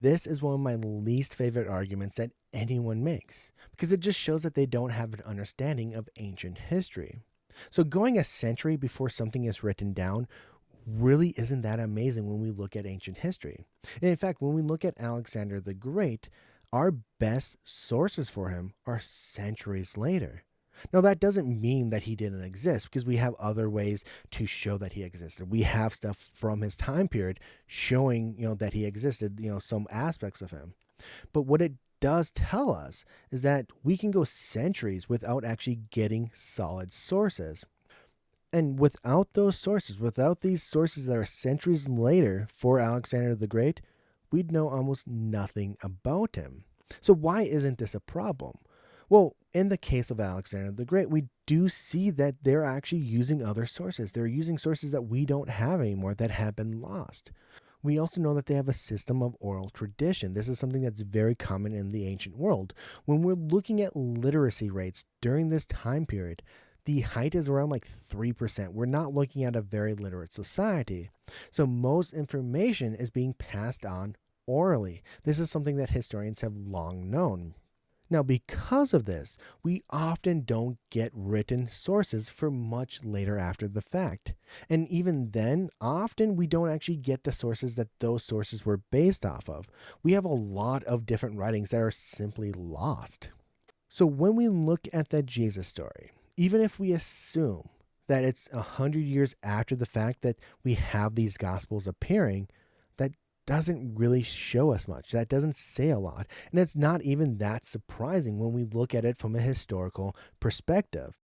This is one of my least favorite arguments that anyone makes because it just shows that they don't have an understanding of ancient history. So, going a century before something is written down really isn't that amazing when we look at ancient history. And in fact, when we look at Alexander the Great, our best sources for him are centuries later. Now, that doesn't mean that he didn't exist because we have other ways to show that he existed. We have stuff from his time period showing, that he existed, some aspects of him. But what it does tell us is that we can go centuries without actually getting solid sources. And without those sources, without these sources that are centuries later for Alexander the Great, we'd know almost nothing about him. So, why isn't this a problem? Well, in the case of Alexander the Great, we do see that they're actually using other sources. They're using sources that we don't have anymore that have been lost. We also know that they have a system of oral tradition. This is something that's very common in the ancient world. When we're looking at literacy rates during this time period, the height is around like 3%. We're not looking at a very literate society. So most information is being passed on orally. This is something that historians have long known. Now, because of this, we often don't get written sources for much later after the fact. And even then, often we don't actually get the sources that those sources were based off of. We have a lot of different writings that are simply lost. So when we look at the Jesus story, even if we assume that it's 100 years after the fact that we have these gospels appearing, that doesn't really show us much. That doesn't say a lot. And it's not even that surprising when we look at it from a historical perspective.